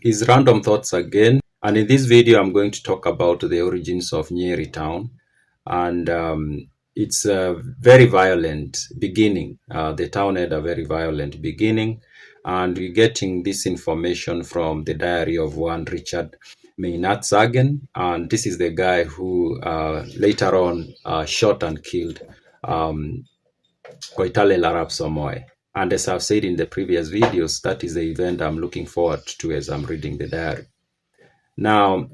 is Random Thoughts again, and in this video I'm going to talk about the origins of Nyeri town, and it's a very violent beginning. The town had a very violent beginning, and we're getting this information from the diary of one Richard Meinertzhagen, and this is the guy who later on shot and killed Koitale Larab Somoy. And as I've said in the previous videos, that is the event I'm looking forward to as I'm reading the diary. Now,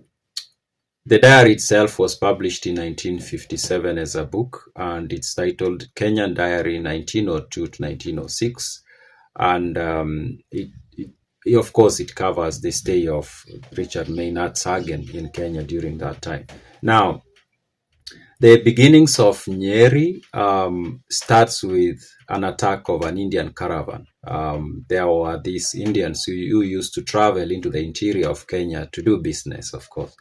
the diary itself was published in 1957 as a book, and it's titled Kenyan Diary 1902 to 1906. And of course, it covers the stay of Richard Meinertzhagen in Kenya during that time. Now, the beginnings of Nyeri starts with an attack of an Indian caravan. There were these Indians who used to travel into the interior of Kenya to do business, of course.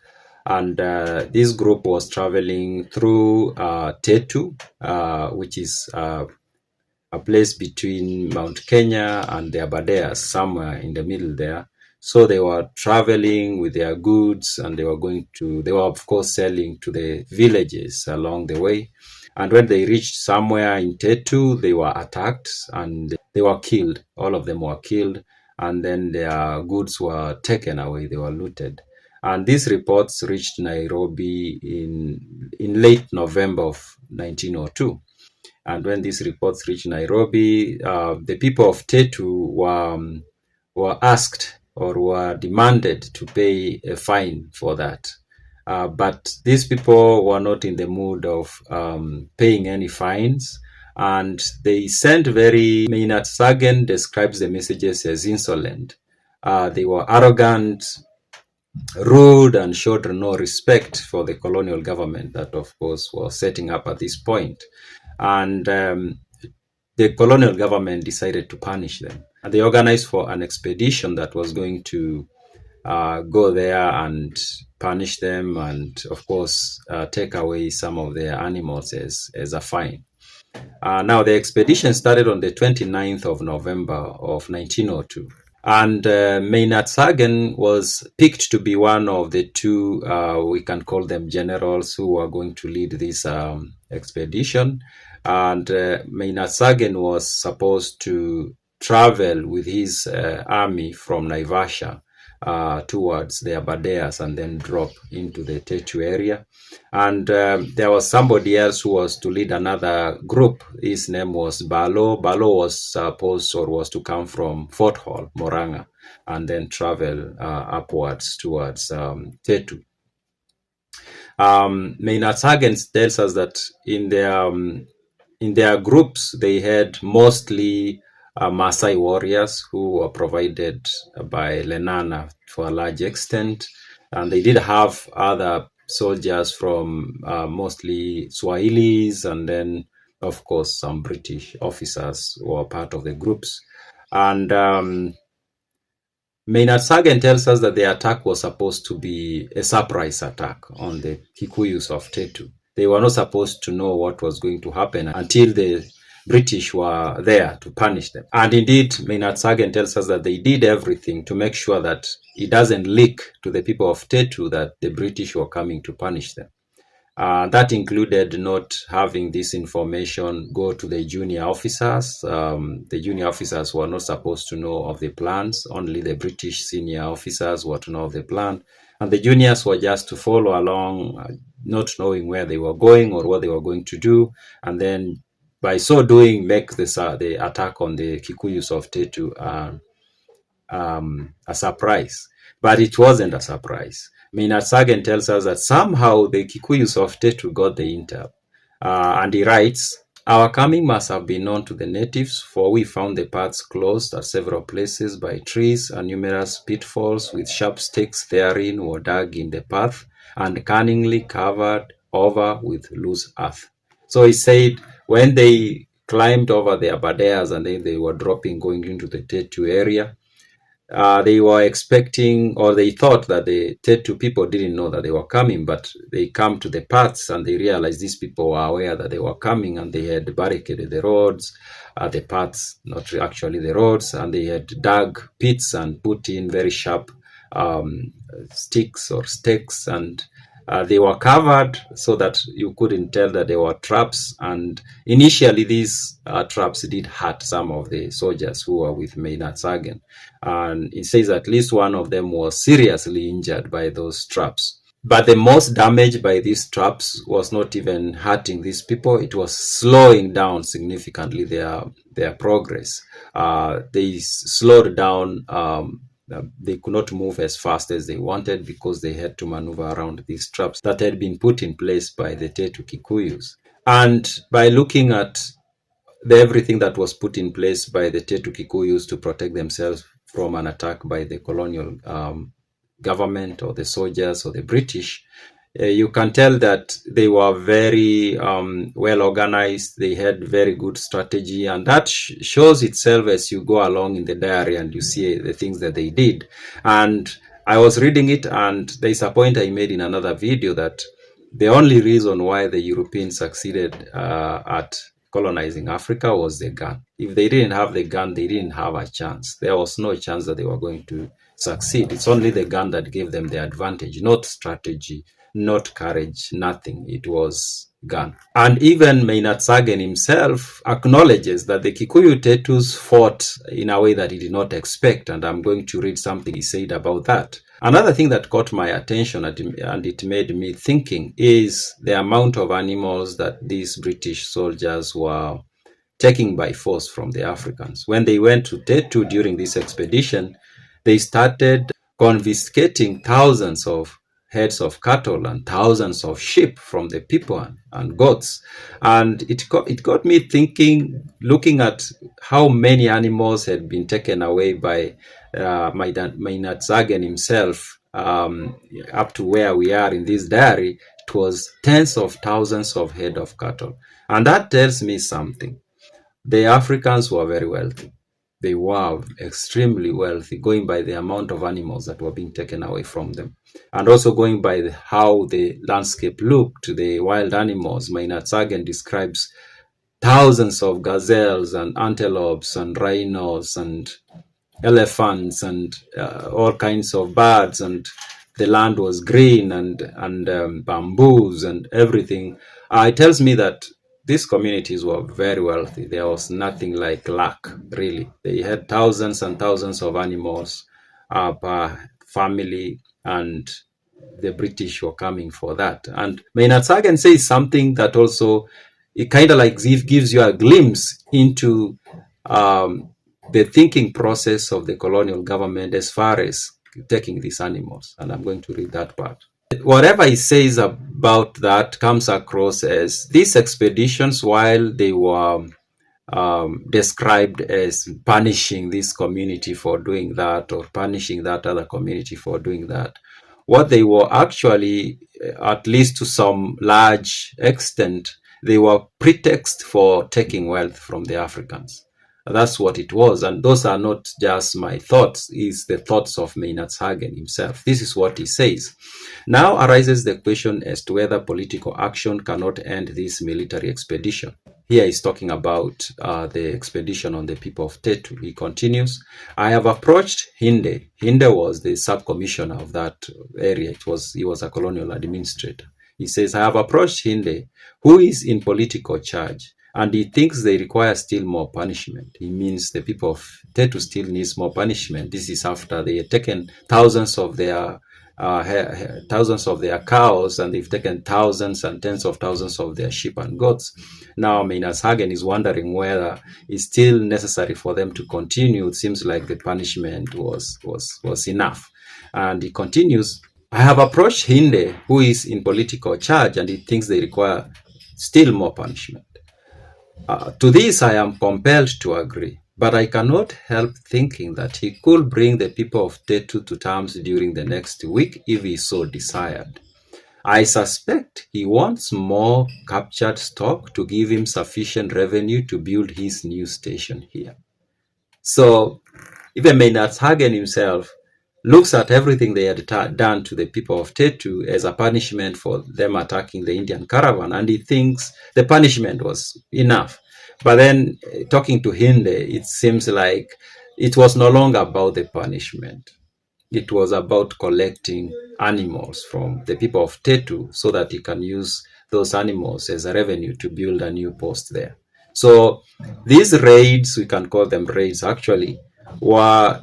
And this group was traveling through Tetu, which is a place between Mount Kenya and the Aberdares, somewhere in the middle there. So they were traveling with their goods, and they were of course selling to the villages along the way. And when they reached somewhere in Tetu, they were attacked and they were killed. All of them were killed, and then their goods were taken away. They were looted. And these reports reached Nairobi in late November of 1902. And when these reports reached Nairobi, the people of Tetu were asked or were demanded to pay a fine for that. But these people were not in the mood of paying any fines, and they sent Meinertzhagen describes the messages as insolent. They were arrogant, rude, and showed no respect for the colonial government that, of course, was setting up at this point. And the colonial government decided to punish them. And they organized for an expedition that was going to go there and punish them and, of course, take away some of their animals as a fine. Now, the expedition started on the 29th of November of 1902. And Meinertzhagen was picked to be one of the two, we can call them generals, who were going to lead this expedition. And Meinertzhagen was supposed to travel with his army from Naivasha towards the Aberdares and then drop into the Tetu area. And there was somebody else who was to lead another group. His name was Barlow. Barlow was supposed or was to come from Fort Hall, Moranga, and then travel upwards towards Tetu. Meinertzhagen tells us that in their groups, they had mostly Maasai warriors who were provided by Lenana for a large extent. And they did have other soldiers from mostly Swahilis, and then, of course, some British officers who were part of the groups. And Meinertzhagen tells us that the attack was supposed to be a surprise attack on the Kikuyus of Tetu. They were not supposed to know what was going to happen until the British were there to punish them. And indeed, Meinertzhagen tells us that they did everything to make sure that it doesn't leak to the people of Tetu that the British were coming to punish them. That included not having this information go to the junior officers. The junior officers were not supposed to know of the plans. Only the British senior officers were to know of the plan. And the juniors were just to follow along, not knowing where they were going or what they were going to do. And then by so doing, make the attack on the Kikuyus of Tetu a surprise. But it wasn't a surprise. Meinertzhagen tells us that somehow the Kikuyus of Tetu got the intel. And he writes, "Our coming must have been known to the natives, for we found the paths closed at several places by trees, and numerous pitfalls with sharp stakes therein were dug in the path and cunningly covered over with loose earth." So he said, when they climbed over the Aberdares and then they were dropping, going into the Tetu area, they were expecting, or they thought that the Tetu people didn't know that they were coming, but they come to the paths and they realized these people were aware that they were coming, and they had barricaded the roads, the paths, not actually the roads, and they had dug pits and put in very sharp sticks or stakes, and they were covered so that you couldn't tell that they were traps. And initially, these traps did hurt some of the soldiers who were with Meinertzhagen. And it says at least one of them was seriously injured by those traps. But the most damage by these traps was not even hurting these people, it was slowing down significantly their progress. They slowed down, they could not move as fast as they wanted because they had to maneuver around these traps that had been put in place by the Tetu Kikuyus. And by looking at everything that was put in place by the Tetu Kikuyus to protect themselves from an attack by the colonial government or the soldiers or the British, you can tell that they were very well organized. They had very good strategy, and that shows itself as you go along in the diary and you see the things that they did. And I was reading it, and there's a point I made in another video that the only reason why the Europeans succeeded at colonizing Africa was the gun. If they didn't have the gun, they didn't have a chance. There was no chance that they were going to succeed. It's only the gun that gave them the advantage, not strategy, not courage, nothing. It was gun. And even Meinertzhagen himself acknowledges that the Kikuyu Tetus fought in a way that he did not expect, and I'm going to read something he said about that. Another thing that caught my attention and it made me thinking is the amount of animals that these British soldiers were taking by force from the Africans. When they went to Tetu during this expedition, they started confiscating thousands of heads of cattle and thousands of sheep from the people and goats. And it got me thinking, looking at how many animals had been taken away by Meinertzhagen himself up to where we are in this diary. It was tens of thousands of head of cattle. And that tells me something. The Africans were very wealthy. They were extremely wealthy, going by the amount of animals that were being taken away from them. And also going by how the landscape looked, the wild animals. Meinertzhagen describes thousands of gazelles and antelopes and rhinos and elephants and all kinds of birds, and the land was green and bamboos and everything. It tells me that these communities were very wealthy. There was nothing like lack, really. They had thousands and thousands of animals per family, and the British were coming for that. And Meinertzhagen says something that also, it kind of like gives you a glimpse into the thinking process of the colonial government as far as taking these animals. And I'm going to read that part. Whatever he says about that comes across as these expeditions, while they were described as punishing this community for doing that or punishing that other community for doing that, what they were actually, at least to some large extent, they were pretext for taking wealth from the Africans. That's what it was. And those are not just my thoughts, it's the thoughts of Meinertzhagen himself. This is what he says. Now arises the question as to whether political action cannot end this military expedition. Here he's talking about the expedition on the people of Tetu. He continues, I have approached Hinde. Hinde was the sub-commissioner of that area. He was a colonial administrator. He says, I have approached Hinde, who is in political charge, and he thinks they require still more punishment. He means the people of Tetu still needs more punishment. This is after they had taken thousands of their cows, and they've taken thousands and tens of thousands of their sheep and goats. Now Meinertzhagen is wondering whether it's still necessary for them to continue. It seems like the punishment was enough. And he continues, I have approached Hinde, who is in political charge, and he thinks they require still more punishment. To this I am compelled to agree, but I cannot help thinking that he could bring the people of Tetu to terms during the next week if he so desired. I suspect he wants more captured stock to give him sufficient revenue to build his new station here. So even Meinertzhagen himself looks at everything they had done to the people of Tetu as a punishment for them attacking the Indian caravan, and he thinks the punishment was enough. But then talking to Hinde, it seems like it was no longer about the punishment. It was about collecting animals from the people of Tetu so that he can use those animals as a revenue to build a new post there. So these raids, we can call them raids actually, were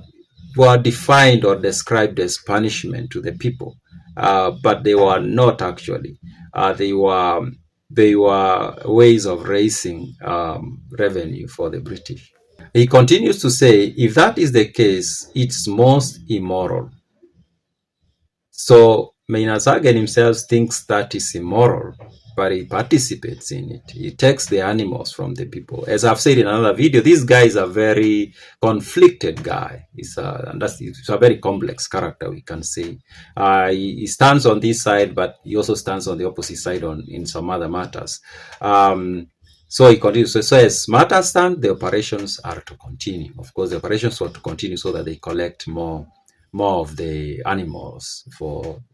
defined or described as punishment to the people, but they were not actually. They were ways of raising revenue for the British. He continues to say, if that is the case, it's most immoral. So Meinertzhagen himself thinks that is immoral, but he participates in it. He takes the animals from the people. As I've said in another video, this guy is a very conflicted guy. He's a very complex character, we can say. He stands on this side, but he also stands on the opposite side in some other matters. So he continues. So as matters stand, the operations are to continue. Of course, the operations were to continue so that they collect more of the animals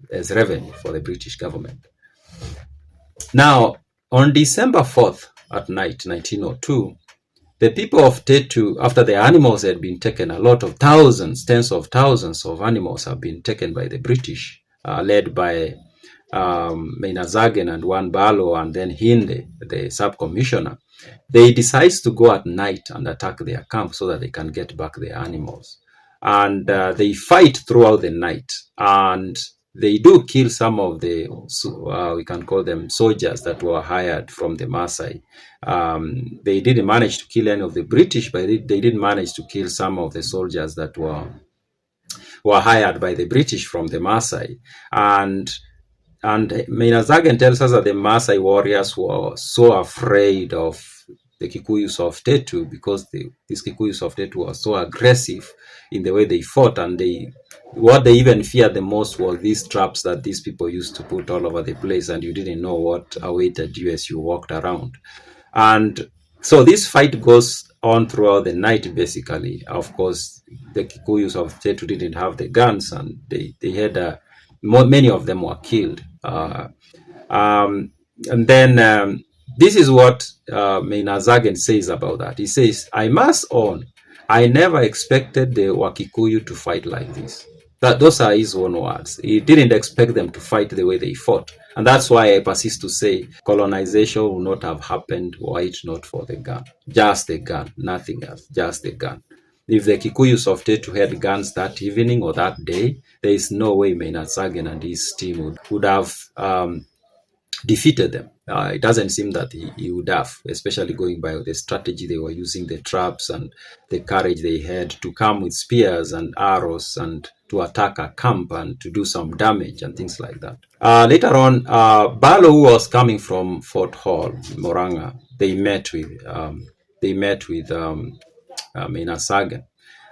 as revenue for the British government. Now, on December 4th at night, 1902, the people of Tetu, after the animals had been taken, a lot of thousands, tens of thousands of animals have been taken by the British, led by Meinertzhagen and one Barlow and then Hinde, the sub-commissioner. They decide to go at night and attack their camp so that they can get back their animals. And they fight throughout the night, and they do kill some of the, we can call them soldiers that were hired from the Maasai. They didn't manage to kill any of the British, but they did manage to kill some of the soldiers that were hired by the British from the Maasai. And Meinertzhagen tells us that the Maasai warriors were so afraid of the Kikuyus of Tetu because these Kikuyus of Tetu were so aggressive in the way they fought, and what they even feared the most was these traps that these people used to put all over the place, and you didn't know what awaited you as you walked around. And so this fight goes on throughout the night, basically. Of course, the Kikuyus of Tetu didn't have the guns, and they had many of them were killed. And then this is what Meinertzhagen says about that. He says, I must own, I never expected the Wakikuyu to fight like this. Those are his own words. He didn't expect them to fight the way they fought. And that's why I persist to say colonization would not have happened were it not for the gun. Just the gun, nothing else, just the gun. If the Kikuyus of Tetu had guns that evening or that day, there is no way Meinertzhagen and his team would have defeated them. It doesn't seem that he would have, especially going by the strategy they were using, the traps and the courage they had to come with spears and arrows and to attack a camp and to do some damage and things like that. Later on, Barlow, who was coming from Fort Hall, Moranga, they met with Meinertzhagen.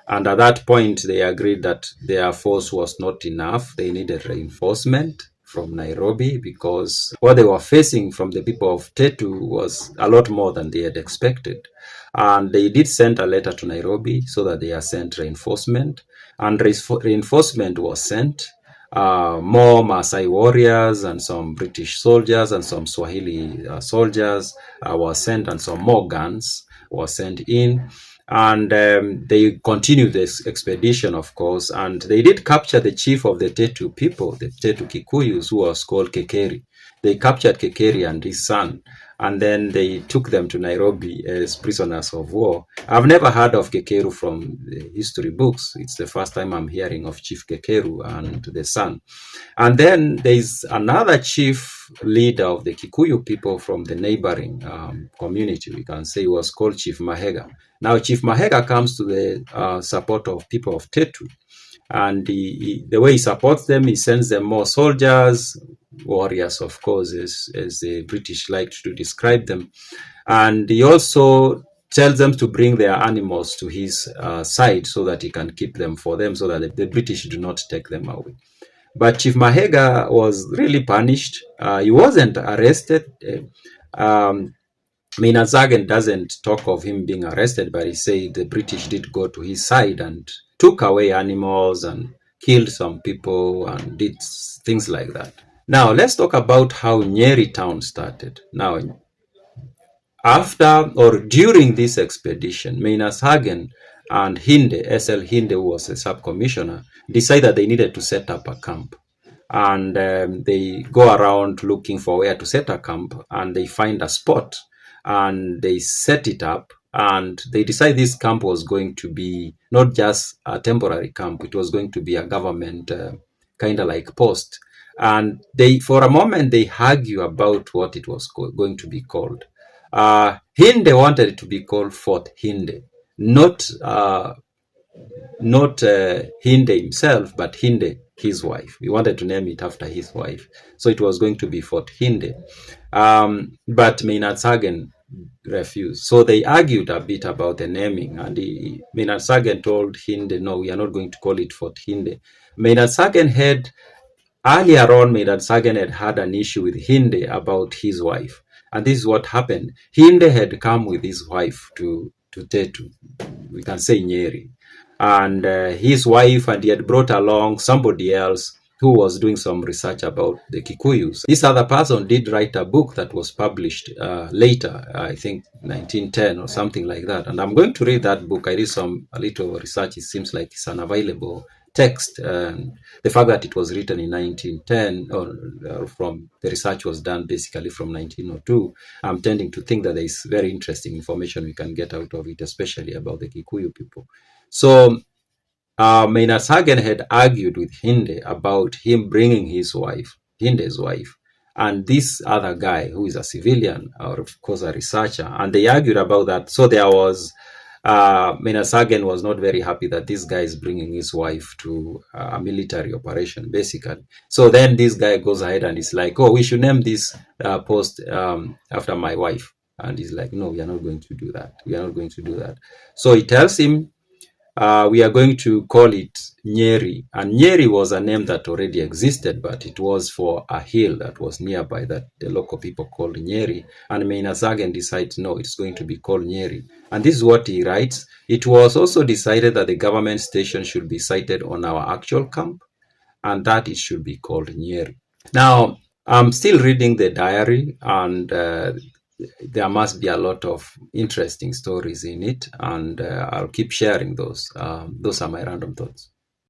And at that point, they agreed that their force was not enough. They needed reinforcement from Nairobi because what they were facing from the people of Tetu was a lot more than they had expected. And they did send a letter to Nairobi so that they are sent reinforcement. And reinforcement was sent. More Maasai warriors and some British soldiers and some Swahili soldiers were sent, and some more guns were sent in. And they continued this expedition, of course, and they did capture the chief of the Tetu people, the Tetu Kikuyus, who was called Kekeri. They captured Kekeri and his son, and then they took them to Nairobi as prisoners of war. I've never heard of Kekeru from the history books. It's the first time I'm hearing of Chief Kekeru and the son. And then there's another chief leader of the Kikuyu people from the neighboring community, we can say, was called Chief Mahega. Now, Chief Mahega comes to the support of people of Tetu. And the way he supports them, he sends them more soldiers, warriors, of course, as the British liked to describe them. And he also tells them to bring their animals to his side so that he can keep them for them, so that the British do not take them away. But Chief Mahega was really punished. He wasn't arrested. Meinertzhagen doesn't talk of him being arrested, but he said the British did go to his side and took away animals and killed some people and did things like that. Now, let's talk about how Nyeri town started. Now, after or during this expedition, Meinertzhagen and Hinde, S.L Hinde, who was a sub-commissioner, decided they needed to set up a camp. And they go around looking for where to set a camp, and they find a spot, and they set it up, and they decide this camp was going to be not just a temporary camp, it was going to be a government kind of like post. And they, for a moment, they argue about what it was going to be called. Hinde wanted it to be called Fort Hinde, not Hinde himself, but Hinde, his wife. He wanted to name it after his wife. So it was going to be Fort Hinde. But Meinertzhagen refused. So they argued a bit about the naming, and Meinertzhagen told Hinde, no, we are not going to call it Fort Hinde. Meinertzhagen had, earlier on, Meinertzhagen had an issue with Hinde about his wife. And this is what happened. Hinde had come with his wife to Tetu, we can say Nyeri, and his wife, and he had brought along somebody else who was doing some research about the Kikuyus. This other person did write a book that was published later, I think 1910 or something like that. And I'm going to read that book. I did a little research. It seems like it's an available text. The fact that it was written in 1910, or from the research was done basically from 1902, I'm tending to think that there is very interesting information we can get out of it, especially about the Kikuyu people. So Meinertzhagen had argued with Hinde about him bringing his wife, Hinde's wife, and this other guy who is a civilian, or of course a researcher, and they argued about that. So there was, Meinertzhagen was not very happy that this guy is bringing his wife to a military operation, basically. So then this guy goes ahead and is like, oh, we should name this post after my wife. And he's like, no, we are not going to do that. We are not going to do that. So he tells him, we are going to call it Nyeri. And Nyeri was a name that already existed, but it was for a hill that was nearby that the local people called Nyeri. And Meinertzhagen decides, no, it's going to be called Nyeri. And this is what he writes. It was also decided that the government station should be sited on our actual camp, and that it should be called Nyeri. Now, I'm still reading the diary, and there must be a lot of interesting stories in it, and I'll keep sharing those. Those are my random thoughts.